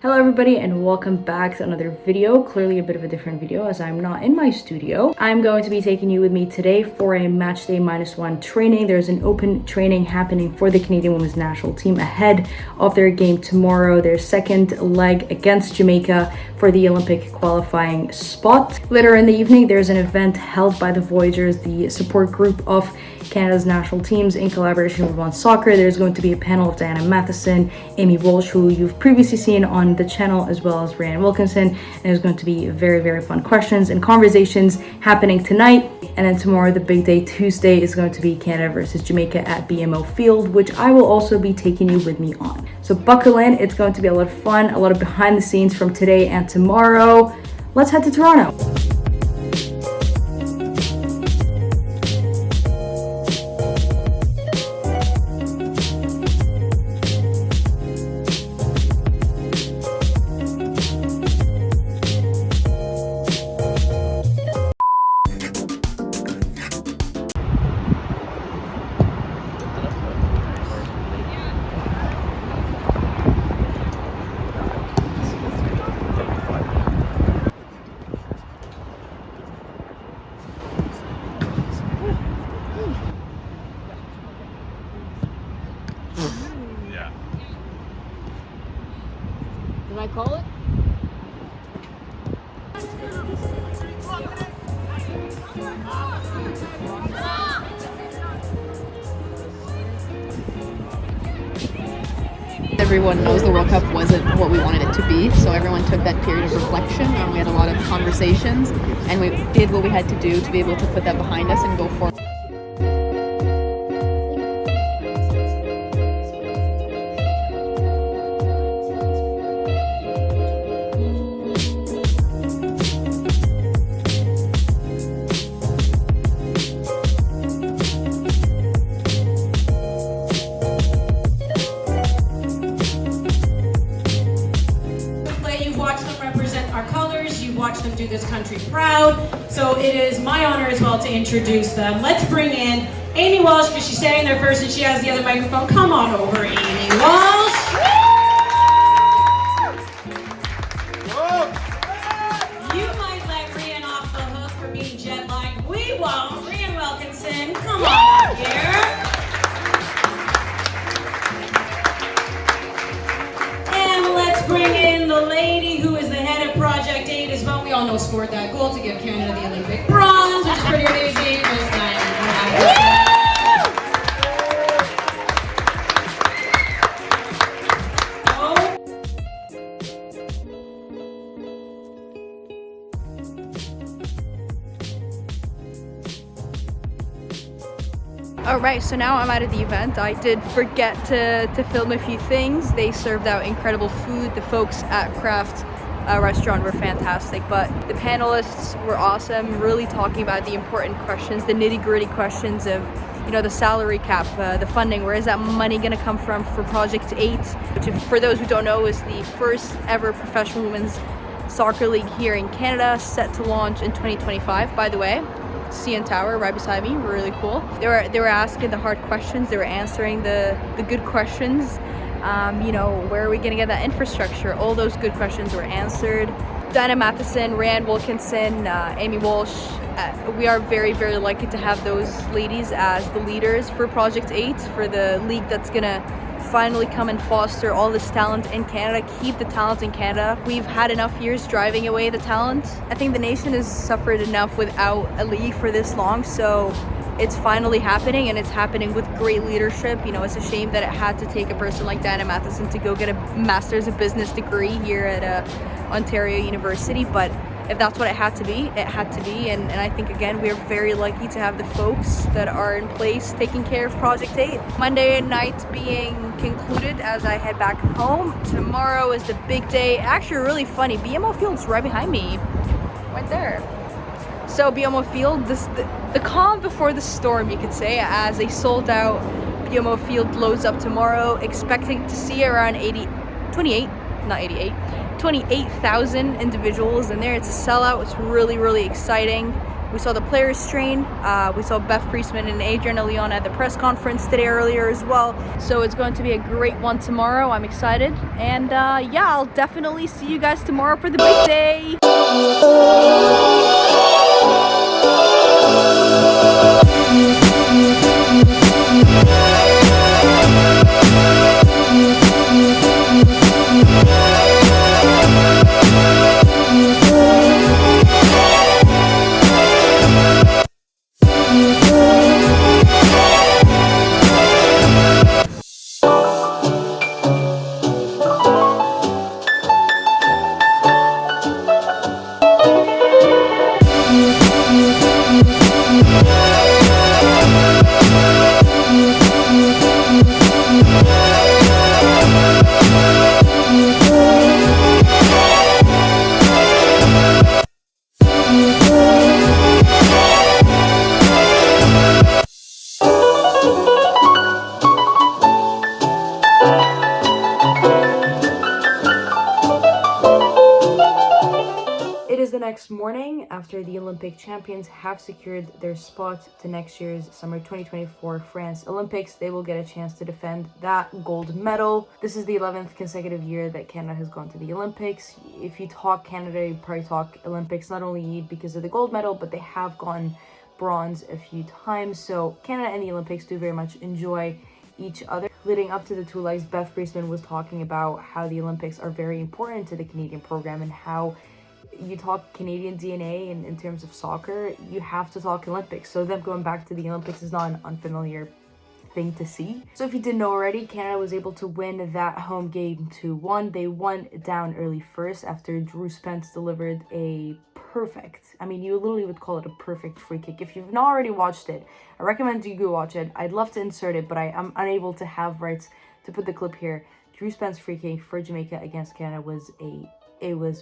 Hello everybody and welcome back to another video, clearly a bit of a different video as I'm not in my studio. I'm going to be taking you with me today for a match day -1 training. There's an open training happening for the Canadian women's national team ahead of their game tomorrow, their second leg against Jamaica for the Olympic qualifying spot. Later in the evening, there's an event held by the Voyagers, the support group of Canada's national teams in collaboration with One Soccer. There's going to be a panel of Diana Matheson, Amy Walsh, who you've previously seen on the channel, as well as Ryan Wilkinson. And there's going to be very fun questions and conversations happening tonight. And then tomorrow, the big day, Tuesday, is going to be Canada versus Jamaica at BMO Field, which I will also be taking you with me on. So buckle in, it's going to be a lot of fun, a lot of behind the scenes from today and tomorrow. Let's head to Toronto. Did I call it? Everyone knows the World Cup wasn't what we wanted it to be, so everyone took that period of reflection and we had a lot of conversations and we did what we had to do to be able to put that behind us and go forward. Watch them do this country proud. So it is my honor as well to introduce them. Let's bring in Amy Walsh, because she's standing there first and she has the other microphone. Come on over, Amy Walsh. You might let Ryan off the hook for being jet lagged. We won't. Ryan Wilkinson, come on up here. And let's bring in the lady who is the head of Project 8 as well. We all know scored that goal to give Canada the Olympic bronze, which is pretty amazing. Miss Diana. Alright, so now I'm out of the event. I did forget to film a few things. They served out incredible food. The folks at Craft restaurant were fantastic, but the panelists were awesome, really talking about the important questions, the nitty-gritty questions of, you know, the salary cap, the funding, where is that money going to come from for Project 8, which, for those who don't know, is the first ever professional women's soccer league here in Canada, set to launch in 2025. By the way, CN Tower right beside me, really cool. They were asking the hard questions, they were answering the good questions. You know, where are we gonna get that infrastructure? All those good questions were answered. Diana Matheson, Ryan Wilkinson, Amy Walsh, we are very lucky to have those ladies as the leaders for Project 8, for the league that's gonna finally come and foster all this talent in Canada, keep the talent in Canada. We've had enough years driving away the talent. I think the nation has suffered enough without a league for this long, so it's finally happening, and it's happening with great leadership. You know, it's a shame that it had to take a person like Diana Matheson to go get a master's of business degree here at Ontario University, but if that's what it had to be, it had to be. And I think, again, we're very lucky to have the folks that are in place taking care of Project 8. Monday night being concluded as I head back home. Tomorrow is the big day. Actually, really funny, BMO Field's right behind me, right there. So BMO Field, the calm before the storm, you could say, as a sold out BMO Field loads up tomorrow, expecting to see around 28,000 individuals in there. It's a sellout. It's really exciting. We saw the players train. We saw Beth Priestman and Adrian Leon at the press conference today earlier as well. So it's going to be a great one tomorrow. I'm excited. And yeah, I'll definitely see you guys tomorrow for the big day. It is the next morning after the Olympic champions have secured their spot to next year's summer 2024 France Olympics. They will get a chance to defend that gold medal. This is the 11th consecutive year that Canada has gone to the Olympics. If you talk Canada, you probably talk Olympics, not only because of the gold medal, but they have gone bronze a few times. So Canada and the Olympics do very much enjoy each other. Leading up to the two legs, Beth Priestman was talking about how the Olympics are very important to the Canadian program and how you talk Canadian DNA in terms of soccer, you have to talk Olympics. So them going back to the Olympics is not an unfamiliar thing to see. So if you didn't know already, Canada was able to win that home game 2-1. They won down early first after Drew Spence delivered a perfect, I mean, you literally would call it a perfect free kick. If you've not already watched it, I recommend you go watch it. I'd love to insert it, but I'm unable to have rights to put the clip here. Drew Spence free kick for Jamaica against Canada was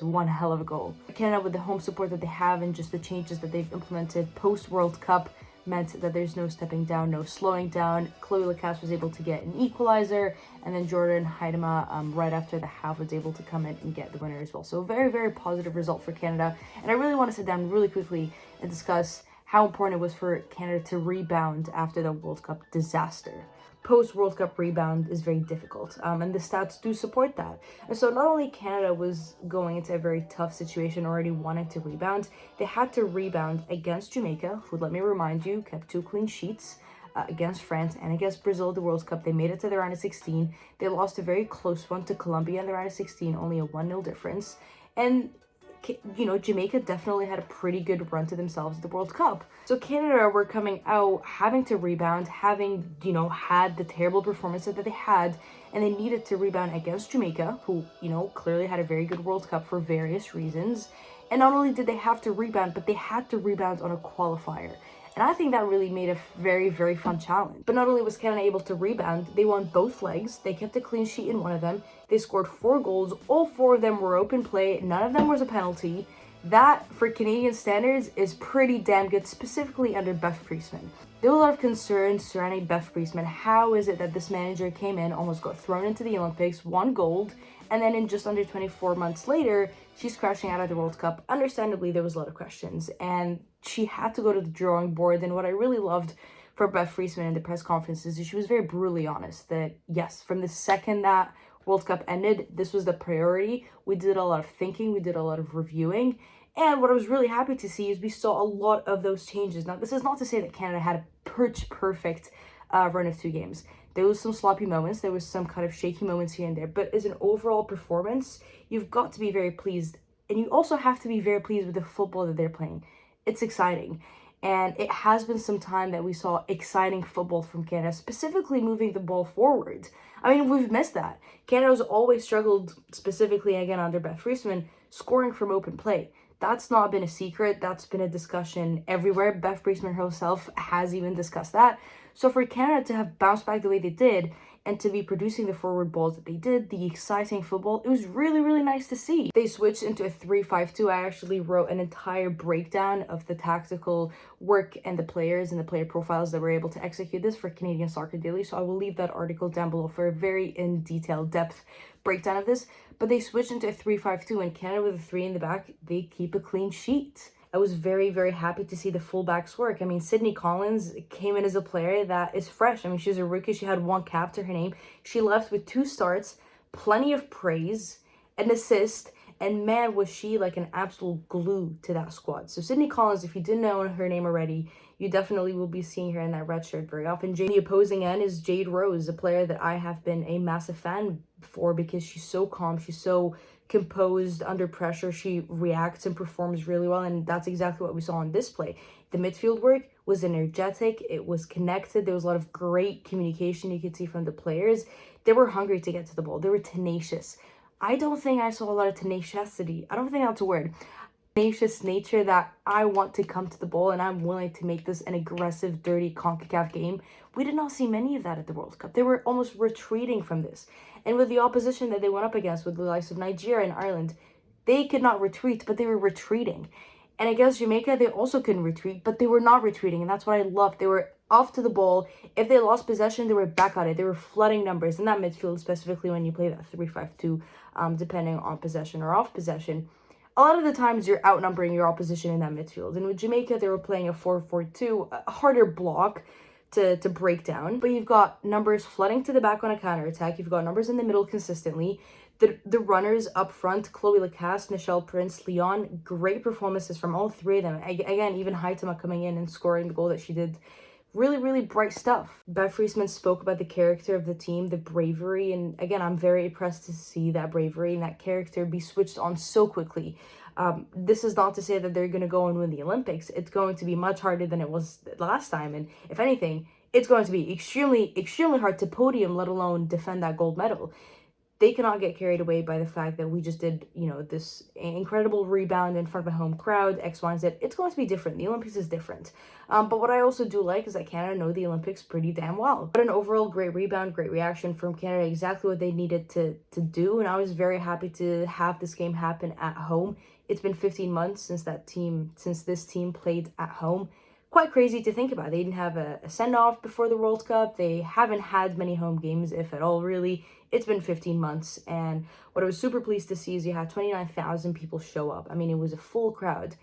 one hell of a goal. Canada, with the home support that they have and just the changes that they've implemented post World Cup, meant that there's no stepping down, no slowing down. Chloe Lacasse was able to get an equalizer, and then Jordan Huitema, right after the half, was able to come in and get the winner as well. So very, very positive result for Canada. And I really want to sit down really quickly and discuss how important it was for Canada to rebound after the World Cup disaster. Post-World Cup rebound is very difficult, and the stats do support that. And so not only Canada was going into a very tough situation, already wanting to rebound, they had to rebound against Jamaica, who, let me remind you, kept 2 clean sheets, against France and against Brazil at the World Cup. They made it to the round of 16. They lost a very close one to Colombia in the round of 16, only a 1-0 difference. And you know, Jamaica definitely had a pretty good run to themselves at the World Cup. So Canada were coming out having to rebound, having, you know, had the terrible performances that they had, and they needed to rebound against Jamaica, who, you know, clearly had a very good World Cup for various reasons. And not only did they have to rebound, but they had to rebound on a qualifier. And I think that really made a very, very fun challenge. But not only was Canada able to rebound, they won both legs. They kept a clean sheet in one of them. They scored 4 goals. All 4 of them were open play. None of them was a penalty. That, for Canadian standards, is pretty damn good, specifically under Beth Priestman. There were a lot of concerns surrounding Beth Priestman. How is it that this manager came in, almost got thrown into the Olympics, won gold, and then in just under 24 months later, she's crashing out of the World Cup? Understandably, there was a lot of questions, and she had to go to the drawing board. And what I really loved for Beth Priestman in the press conferences is she was very brutally honest that, yes, from the second that World Cup ended, this was the priority. We did a lot of thinking, we did a lot of reviewing, and what I was really happy to see is we saw a lot of those changes. Now, this is not to say that Canada had a perfect run of 2 games. There was some sloppy moments, there was some kind of shaky moments here and there, but as an overall performance, you've got to be very pleased, and you also have to be very pleased with the football that they're playing. It's exciting. And it has been some time that we saw exciting football from Canada, specifically moving the ball forward. I mean, we've missed that. Canada's always struggled, specifically again under Beth Priestman, scoring from open play. That's not been a secret. That's been a discussion everywhere. Beth Priestman herself has even discussed that. So for Canada to have bounced back the way they did, and to be producing the forward balls that they did, the exciting football, it was really, really nice to see. They switched into a 3-5-2. I actually wrote an entire breakdown of the tactical work and the players and the player profiles that were able to execute this for Canadian Soccer Daily. So I will leave that article down below for a very in detail depth breakdown of this. But they switched into a 3-5-2, and Canada with a 3 in the back, they keep a clean sheet. I was very, very happy to see the fullbacks work. I mean, Sydney Collins came in as a player that is fresh. I mean, she's a rookie. She had 1 cap to her name. She left with 2 starts, plenty of praise, an assist, and man, was she like an absolute glue to that squad. So Sydney Collins, if you didn't know her name already, you definitely will be seeing her in that red shirt very often. The opposing end is Jade Rose, a player that I have been a massive fan for because she's so calm, she's so composed under pressure, she reacts and performs really well, and that's exactly what we saw on display. The midfield work was energetic, it was connected, there was a lot of great communication you could see from the players. They were hungry to get to the ball, they were tenacious. I don't think I saw a lot of tenacity. I don't think that's a word. Tenacious nature that I want to come to the ball and I'm willing to make this an aggressive, dirty CONCACAF game. We did not see many of that at the World Cup. They were almost retreating from this. And with the opposition that they went up against, with the likes of Nigeria and Ireland, they could not retreat, but they were retreating. And against Jamaica, they also couldn't retreat, but they were not retreating. And that's what I loved. They were off to the ball. If they lost possession, they were back at it. They were flooding numbers in that midfield, specifically when you play that 3-5-2, depending on possession or off possession. A lot of the times you're outnumbering your opposition in that midfield. And with Jamaica, they were playing a 4-4-2, a harder block to break down. But you've got numbers flooding to the back on a counterattack. You've got numbers in the middle consistently. The runners up front, Chloe Lacasse, Nichelle Prince, Leon, great performances from all 3 of them. Again, even Haitama coming in and scoring the goal that she did. Really, really bright stuff. Bev Friesman spoke about the character of the team, the bravery, and again, I'm very impressed to see that bravery and that character be switched on so quickly. This is not to say that they're going to go and win the Olympics. It's going to be much harder than it was last time, and if anything, it's going to be extremely, extremely hard to podium, let alone defend that gold medal. They cannot get carried away by the fact that we just did, this incredible rebound in front of a home crowd, X, Y, and Z. It's going to be different. The Olympics is different. But what I also do like is that Canada know the Olympics pretty damn well. But an overall great rebound, great reaction from Canada, exactly what they needed to do. And I was very happy to have this game happen at home. It's been 15 months since this team played at home. Quite crazy to think about. They didn't have a send-off before the World Cup. They haven't had many home games, if at all, really. It's been 15 months, and what I was super pleased to see is you had 29,000 people show up. I mean, it was a full crowd.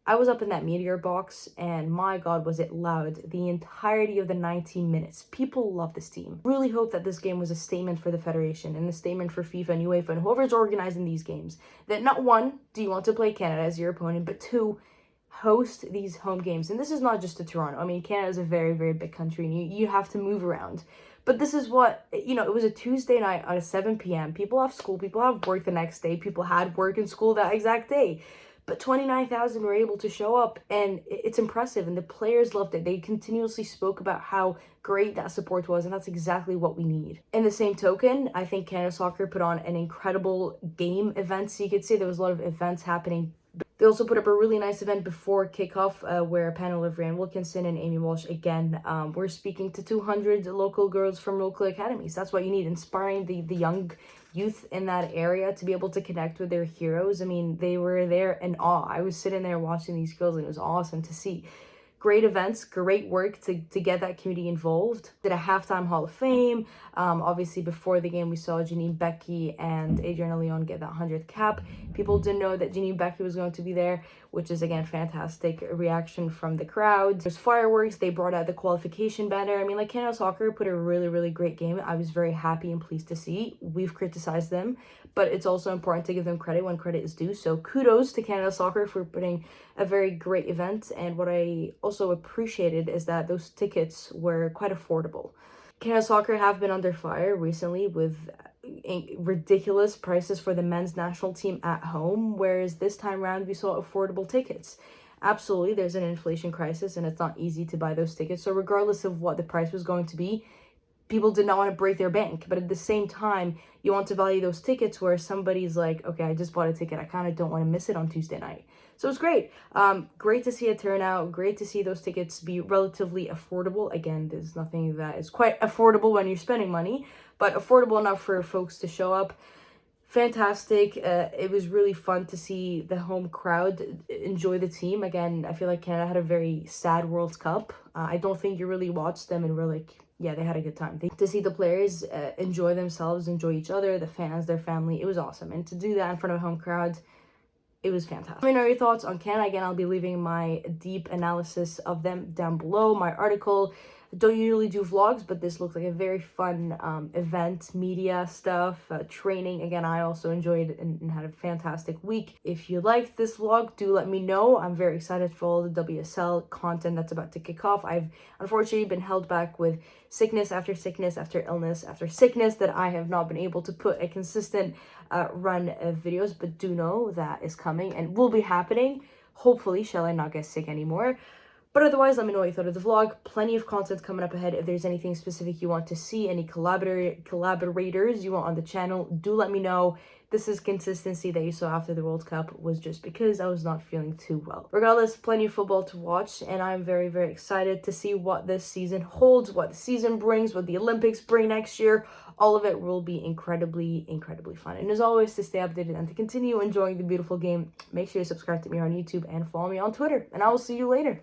I was up in that meteor box, and my God, was it loud the entirety of the 19 minutes. People love this team. Really hope that this game was a statement for the Federation and a statement for FIFA and UEFA and whoever's organizing these games. That not one, do you want to play Canada as your opponent, but 2, host these home games. And this is not just to Toronto. I mean, Canada is a very, very big country and you have to move around. But this is what, it was a Tuesday night at 7 p.m. People have school, people have work the next day, people had work and school that exact day. But 29,000 were able to show up, and it's impressive, and the players loved it. They continuously spoke about how great that support was, and that's exactly what we need. In the same token, I think Canada Soccer put on an incredible game event, so you could say there was a lot of events happening. They also put up a really nice event before kickoff where a panel of Ryan Wilkinson and Amy Walsh, again, were speaking to 200 local girls from local academies. That's what you need, inspiring the young youth in that area to be able to connect with their heroes. I mean, they were there in awe. I was sitting there watching these girls, and it was awesome to see. Great events, great work to get that community involved. Did a halftime Hall of Fame. Obviously, before the game, we saw Janine Becky and Adriana Leon get that 100th cap. People didn't know that Janine Becky was going to be there, which is, again, fantastic reaction from the crowd. There's fireworks. They brought out the qualification banner. I mean, like, Canada Soccer put a really, really great game. I was very happy and pleased to see. We've criticized them, but it's also important to give them credit when credit is due. So kudos to Canada Soccer for putting a very great event. And what I also appreciated is that those tickets were quite affordable. Canada Soccer have been under fire recently with ridiculous prices for the men's national team at home, whereas this time around we saw affordable tickets. Absolutely, there's an inflation crisis and it's not easy to buy those tickets. So regardless of what the price was going to be, people did not want to break their bank. But at the same time, you want to value those tickets where somebody's like, okay, I just bought a ticket. I kind of don't want to miss it on Tuesday night. So it's great. Great to see a turnout. Great to see those tickets be relatively affordable. Again, there's nothing that is quite affordable when you're spending money, but affordable enough for folks to show up. Fantastic. It was really fun to see the home crowd enjoy the team. Again, I feel like Canada had a very sad World Cup. I don't think you really watched them and were like, yeah, they had a good time. To see the players enjoy themselves, enjoy each other, the fans, their family, it was awesome. And to do that in front of a home crowd, it was fantastic. Let me know your thoughts on Canada. Again, I'll be leaving my deep analysis of them down below, my article. I don't usually do vlogs, but this looked like a very fun event, media stuff, training. Again, I also enjoyed it and had a fantastic week. If you liked this vlog, do let me know. I'm very excited for all the WSL content that's about to kick off. I've unfortunately been held back with sickness after sickness after illness after sickness that I have not been able to put a consistent run of videos, but do know that is coming and will be happening. Hopefully, shall I not get sick anymore. But otherwise, let me know what you thought of the vlog. Plenty of content coming up ahead. If there's anything specific you want to see, any collaborators you want on the channel, do let me know. This is consistency that you saw after the World Cup was just because I was not feeling too well. Regardless, plenty of football to watch, and I'm very, very excited to see what this season holds, what the season brings, what the Olympics bring next year. All of it will be incredibly, incredibly fun. And as always, to stay updated and to continue enjoying the beautiful game, make sure you subscribe to me on YouTube and follow me on Twitter. And I will see you later.